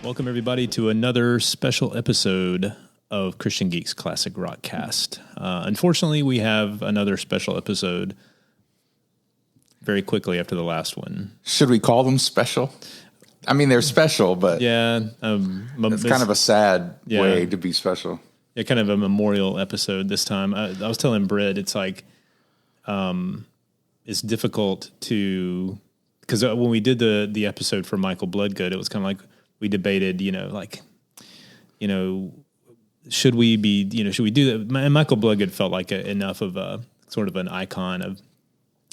Welcome, everybody, to another special episode of Christian Geeks Classic Rockcast. Unfortunately, we have another special episode very quickly after the last one. Should we call them special? I mean, they're special, but yeah, it's kind of a sad way to be special. Yeah, kind of a memorial episode this time. I was telling Britt, it's like it's difficult to, because when we did the episode for Michael Bloodgood, it was kind of like we debated, should we do that? And Michael Bloodgood felt like enough of a sort of an icon of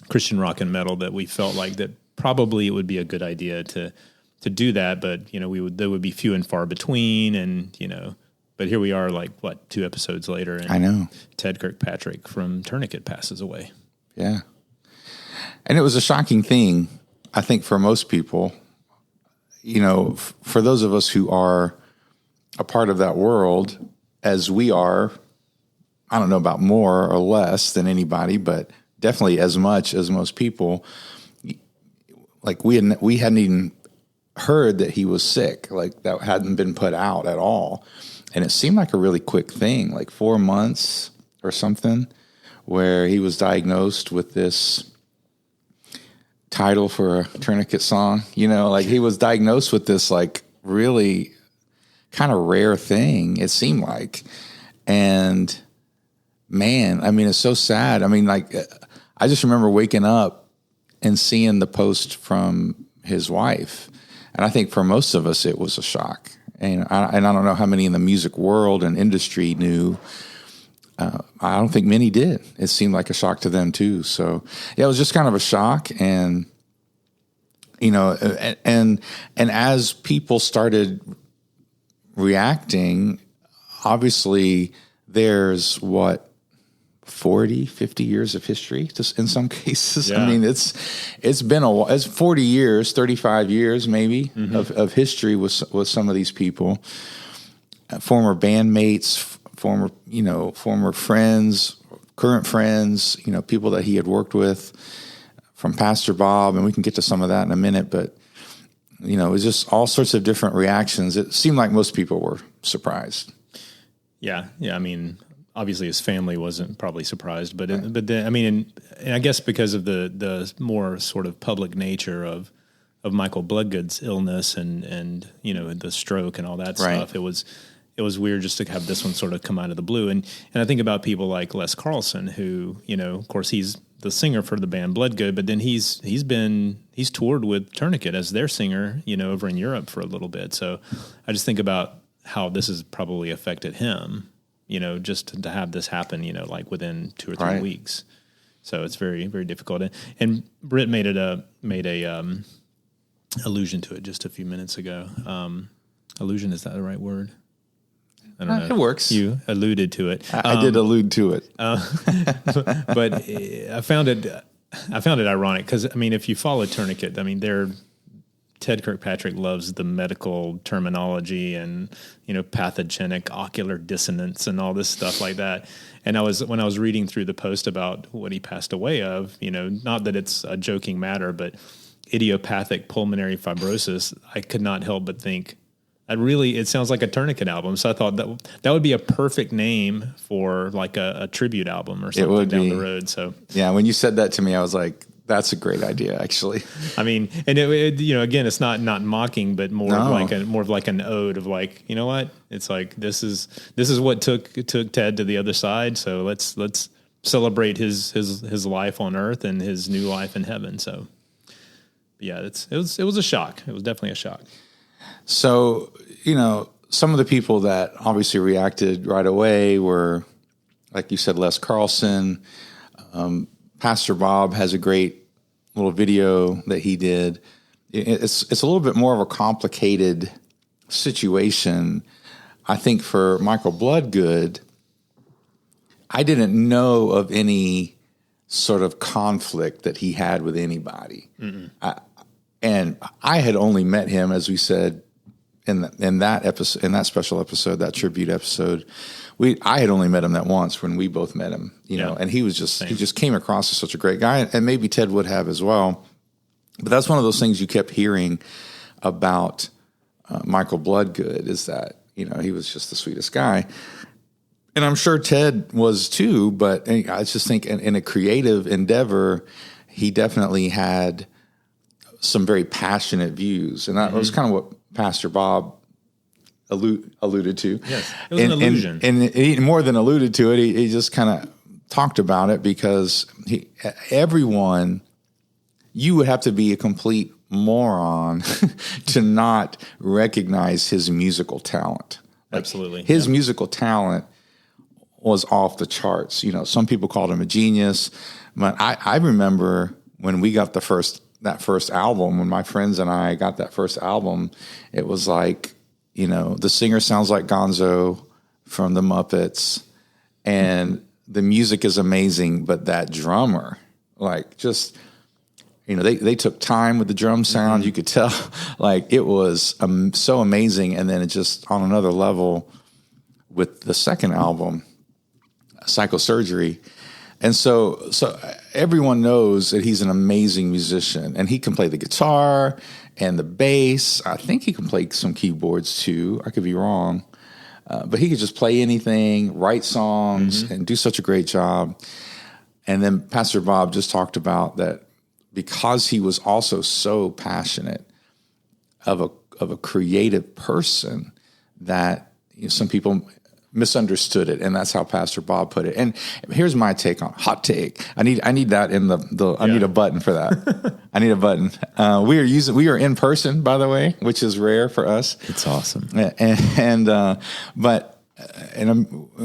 Christian rock and metal that we felt like that probably it would be a good idea to do that, but there would be few and far between, and but here we are, like 2 episodes later, and I know Ted Kirkpatrick from Tourniquet passes away. Yeah, and it was a shocking thing, I think, for most people. For those of us who are a part of that world, as we are, I don't know about more or less than anybody, but definitely as much as most people. Like we hadn't even heard that he was sick. Like that hadn't been put out at all, and it seemed like a really quick thing, like 4 months or something, where he was diagnosed with this title for a Tourniquet song. Like he was diagnosed with this like really kind of rare thing, it seemed like. And man, I mean, it's so sad. I mean, like I just remember waking up and seeing the post from his wife. And I think for most of us, it was a shock. And I don't know how many in the music world and industry knew. I don't think many did. It seemed like a shock to them too. So yeah, it was just kind of a shock. And, and as people started reacting, obviously there's 40, 50 years of history just in some cases. Yeah. I mean, it's been it's 40 years, 35 years maybe of history with some of these people, former bandmates, former friends, current friends, people that he had worked with, from Pastor Bob, and we can get to some of that in a minute, but it was just all sorts of different reactions. It seemed like most people were surprised. Yeah. I mean, obviously his family wasn't probably surprised, but then, I mean, and I guess because of the more sort of public nature of Michael Bloodgood's illness and the stroke and all that stuff, it was weird just to have this one sort of come out of the blue. And I think about people like Les Carlson, who, of course he's the singer for the band Bloodgood, but then he's toured with Tourniquet as their singer, over in Europe for a little bit. So I just think about how this has probably affected him, just to have this happen, like within 2 or 3 weeks. So it's very, very difficult. And Britt made a allusion to it just a few minutes ago. Allusion, is that the right word? I don't know. It works. You alluded to it. I did allude to it. But I found it ironic because, I mean, if you follow Tourniquet, I mean, Ted Kirkpatrick loves the medical terminology and, pathogenic ocular dissonance and all this stuff like that. And when I was reading through the post about what he passed away of, not that it's a joking matter, but idiopathic pulmonary fibrosis, I could not help but think, it sounds like a Tourniquet album. So I thought that would be a perfect name for like a tribute album or something down the road. So yeah, when you said that to me, I was like, that's a great idea, actually. I mean, and again, it's not mocking, but more of like an ode of like, you know what? It's like this is what took Ted to the other side. So let's celebrate his life on earth and his new life in heaven. So yeah, it was a shock. It was definitely a shock. So, some of the people that obviously reacted right away were, like you said, Les Carlson. Pastor Bob has a great little video that he did. It's a little bit more of a complicated situation. I think for Michael Bloodgood, I didn't know of any sort of conflict that he had with anybody. And I had only met him, as we said, in that episode, in that special episode, that tribute episode. I had only met him that once when we both met him, and he just came across as such a great guy, and maybe Ted would have as well. But that's one of those things you kept hearing about Michael Bloodgood is that, he was just the sweetest guy. And I'm sure Ted was too, but I just think in a creative endeavor, he definitely had some very passionate views. And that was kind of what Pastor Bob alluded to. Yes, it was an illusion. And he more than alluded to it, he just kind of talked about it because everyone, you would have to be a complete moron to not recognize his musical talent. Absolutely. His musical talent was off the charts. Some people called him a genius, but I remember when we got that first album, when my friends and I got that first album, it was like, the singer sounds like Gonzo from the Muppets, and the music is amazing, but that drummer, they took time with the drum sound. You could tell, it was so amazing. And then it just on another level with the second album, Psychosurgery. And so everyone knows that he's an amazing musician, and he can play the guitar and the bass. I think he can play some keyboards too. I could be wrong. But he could just play anything, write songs, and do such a great job. And then Pastor Bob just talked about that because he was also so passionate of a creative person that some people misunderstood it, and that's how Pastor Bob put it. And here's my take on hot take. I need that in I need a button for that. I need a button. We are in person, by the way, which is rare for us. It's awesome. And I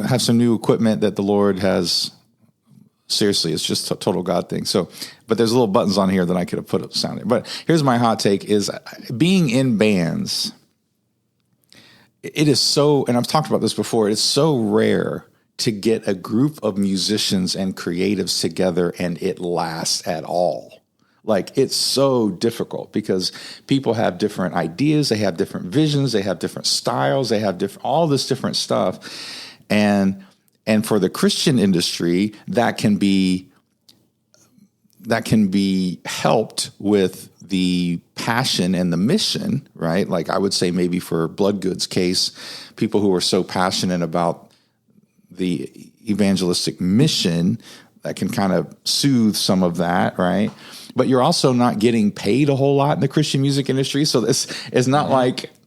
have some new equipment that the Lord has. Seriously, it's just a total God thing. So, but there's little buttons on here that I could have put up sounding. But here's my hot take: is being in bands. It is so, and I've talked about this before, it's so rare to get a group of musicians and creatives together and it lasts at all. It's so difficult because people have different ideas, they have different visions, they have different styles, they have all this different stuff. And for the Christian industry, that can be helped with the passion and the mission, right? I would say maybe for Bloodgood's case, people who are so passionate about the evangelistic mission, that can kind of soothe some of that, right? But you're also not getting paid a whole lot in the Christian music industry. So this is not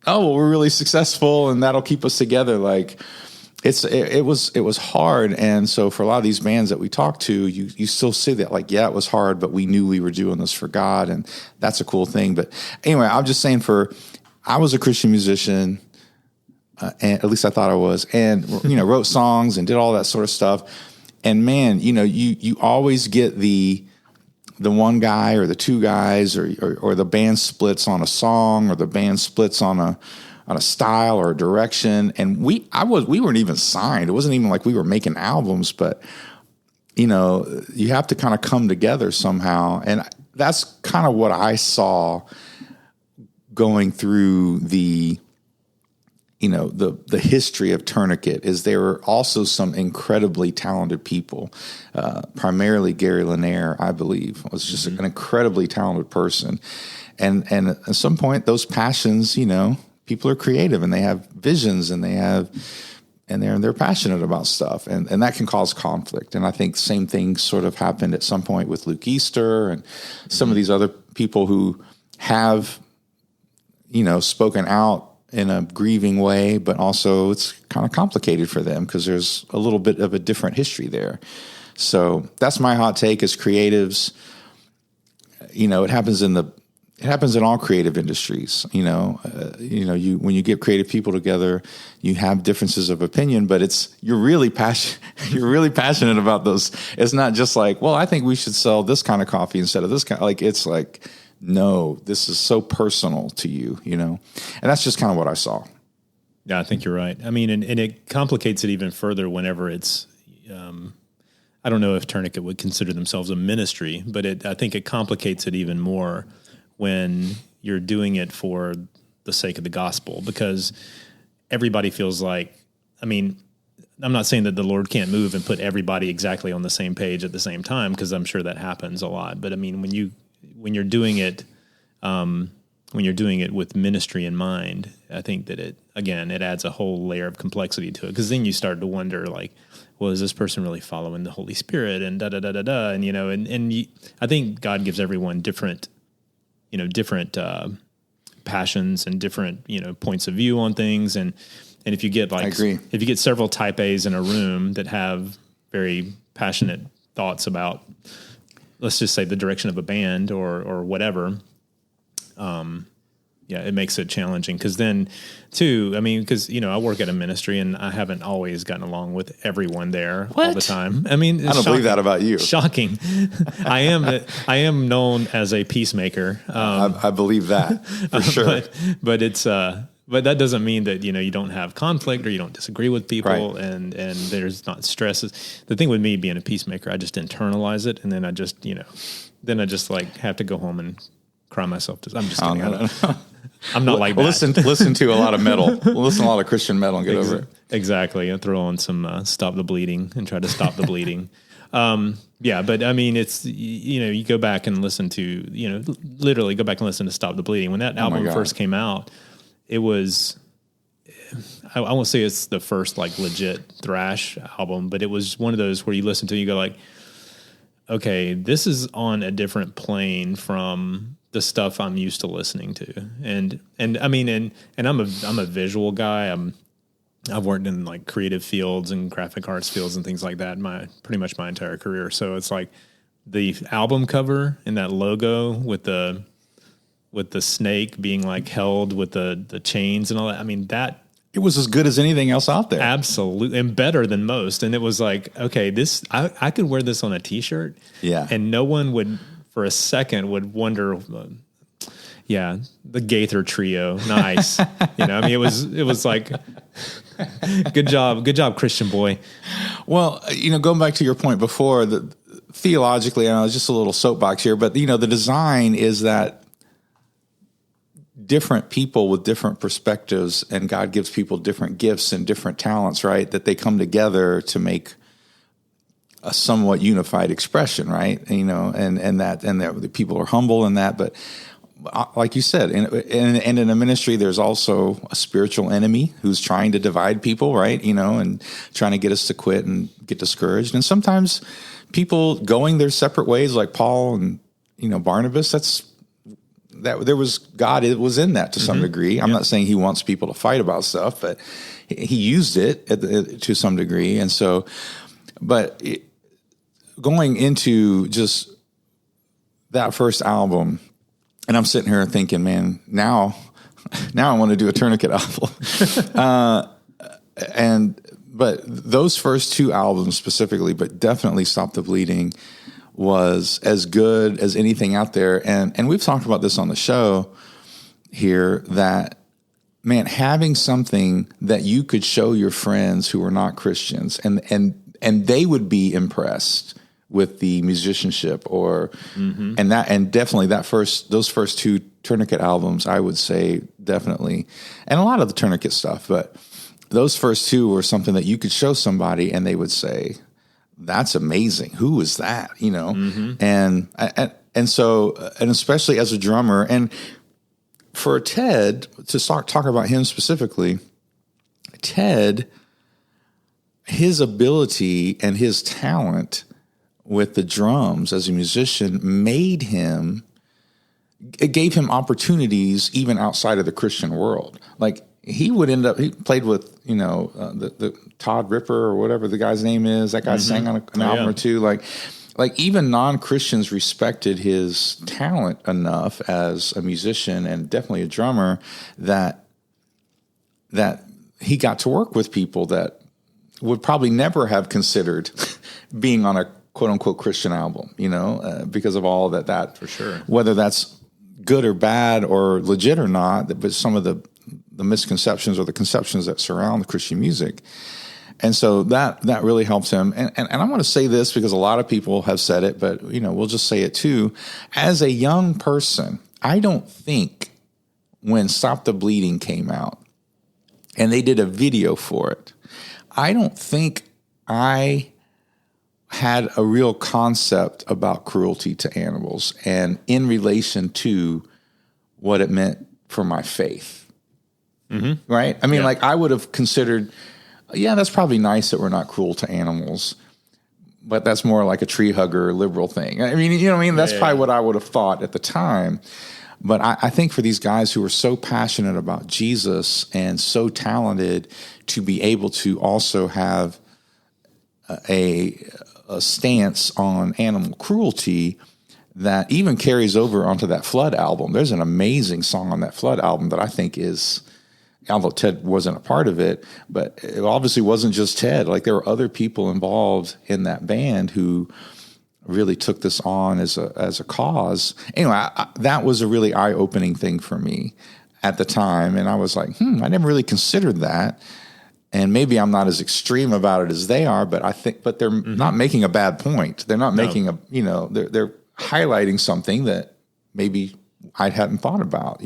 we're really successful and that'll keep us together. It was hard, and so for a lot of these bands that we talk to, you still see that it was hard, but we knew we were doing this for God, and that's a cool thing. But anyway, I'm just saying, I was a Christian musician, and at least I thought I was, and wrote songs and did all that sort of stuff. And man, you always get the one guy or the two guys or the band splits on a song or the band splits on a style or a direction. And we weren't even signed. It wasn't even like we were making albums, but you have to kind of come together somehow. And that's kind of what I saw going through the history of Tourniquet is there were also some incredibly talented people, primarily Gary Lanier, I believe, was just an incredibly talented person. And at some point, those passions, people are creative and they have visions and they're passionate about stuff, and that can cause conflict. And I think the same thing sort of happened at some point with Luke Easter and some of these other people who have, spoken out in a grieving way, but also it's kind of complicated for them because there's a little bit of a different history there. So that's my hot take as creatives. It happens in all creative industries. When you get creative people together, you have differences of opinion, but you're really passionate about those. It's not just I think we should sell this kind of coffee instead of this kind. It's no, this is so personal to you, and that's just kind of what I saw. Yeah, I think you're right. I mean, and it complicates it even further whenever it's, I don't know if Tourniquet would consider themselves a ministry, but I think it complicates it even more when you're doing it for the sake of the gospel, because everybody feels I'm not saying that the Lord can't move and put everybody exactly on the same page at the same time, because I'm sure that happens a lot. But I mean, when you're doing it when you're doing it with ministry in mind, I think that it adds a whole layer of complexity to it, because then you start to wonder, like, well, is this person really following the Holy Spirit, and and I think God gives everyone different passions and different points of view on things, and if you get several type A's in a room that have very passionate thoughts about, let's just say, the direction of a band or whatever, it makes it challenging. Because then, too, I mean, because I work at a ministry and I haven't always gotten along with everyone there all the time. I mean, I don't believe that about you. Shocking. I am known as a peacemaker. I believe that for sure. But it's but that doesn't mean that you don't have conflict or you don't disagree with people, right. and there's not stresses. The thing with me being a peacemaker, I just internalize it, and then I just like have to go home and cry myself to. I'm just kidding. I'm not like that. Listen to a lot of metal. Listen to a lot of Christian metal and get over it. Exactly. I throw on some Stop the Bleeding and try to stop the bleeding. But I mean, it's, you go back and listen to, literally go back and listen to Stop the Bleeding. When that album first came out, it was, I won't say it's the first like legit thrash album, but it was one of those where you listen to it, you go like, okay, this is on a different plane from the stuff I'm used to listening to. And I mean, and I'm a visual guy. I've worked in like creative fields and graphic arts fields and things like that pretty much my entire career. So it's like the album cover and that logo with the snake being like held with the chains and all that. I mean, that it was as good as anything else out there. Absolutely. And better than most. And it was like, okay, I could wear this on a t-shirt. Yeah. And no one would, for a second, would wonder, the Gaither Trio. Nice. I mean, it was like, good job, Christian boy. Well, going back to your point before, theologically, I know it's just a little soapbox here, but the design is that different people with different perspectives, and God gives people different gifts and different talents, right? That they come together to make a somewhat unified expression, right? And that the people are humble in that. But like you said, in a ministry, there's also a spiritual enemy who's trying to divide people, right? And trying to get us to quit and get discouraged. And sometimes people going their separate ways, like Paul and Barnabas. That there was God. It was in that to some degree. I'm not saying he wants people to fight about stuff, but he used it to some degree. And so, going into just that first album, and I'm sitting here thinking, man, now I want to do a Tourniquet album. But those first two albums specifically, but definitely Stop the Bleeding, was as good as anything out there. And we've talked about this on the show here, that, man, having something that you could show your friends who are not Christians and they would be impressed with the musicianship and definitely those first two Tourniquet albums, I would say definitely, and a lot of the Tourniquet stuff, but those first two were something that you could show somebody and they would say, that's amazing. Who is that? And so, and especially as a drummer, and for Ted, to talk about him specifically, Ted, his ability and his talent with the drums as a musician it gave him opportunities even outside of the Christian world. Like, he played with, the Todd Ripper or whatever the guy's name is. That guy sang on an album or two. Like even non-Christians respected his talent enough as a musician and definitely a drummer that he got to work with people that would probably never have considered being on a quote unquote Christian album, because of all that for sure, whether that's good or bad or legit or not, but some of the misconceptions or the conceptions that surround the Christian music. And so that really helps him. And I want to say this because a lot of people have said it, but we'll just say it too. As a young person, I don't think when Stop the Bleeding came out and they did a video for it, I don't think I had a real concept about cruelty to animals and in relation to what it meant for my faith. Mm-hmm. Right? I mean, like I would have considered, yeah, that's probably nice that we're not cruel to animals, but that's more like a tree hugger liberal thing. I mean, you know what I mean? That's probably what I would have thought at the time. But I think for these guys who are so passionate about Jesus and so talented to be able to also have a stance on animal cruelty that even carries over onto that Flood album. There's an amazing song on that Flood album that I think is, although Ted wasn't a part of it, but it obviously wasn't just Ted. Like there were other people involved in that band who really took this on as a cause. Anyway, that was a really eye-opening thing for me at the time. And I was like, I never really considered that. And maybe I'm not as extreme about it as they are, but they're not making a bad point. They're not making they're highlighting something that maybe I hadn't thought about,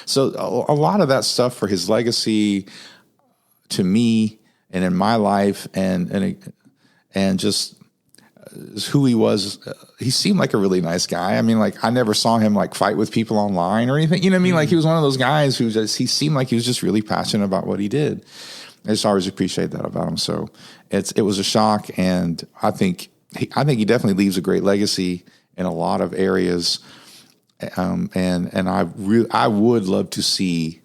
So a lot of that stuff for his legacy to me and in my life and just who he was, he seemed like a really nice guy. I mean, like I never saw him like fight with people online or anything. You know what I mean? Like he was one of those guys who he seemed like he was just really passionate about what he did. I just always appreciate that about him. So it was a shock, and I think he definitely leaves a great legacy in a lot of areas. And I would love to see,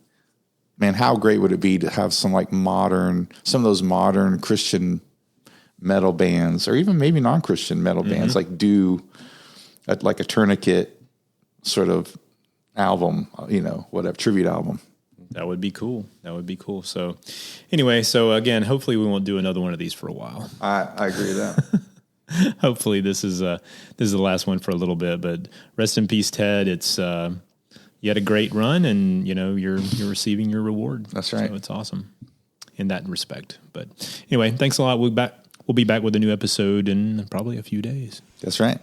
man, how great would it be to have some of those modern Christian metal bands, or even maybe non-Christian metal bands, like do like a Tourniquet sort of album, whatever, tribute album. That would be cool. So anyway, again, hopefully we won't do another one of these for a while. I agree with that. Hopefully this is the last one for a little bit, but rest in peace, Ted. It's, you had a great run, and you're receiving your reward. That's right. So it's awesome in that respect. But anyway, thanks a lot. We'll be back with a new episode in probably a few days. That's right.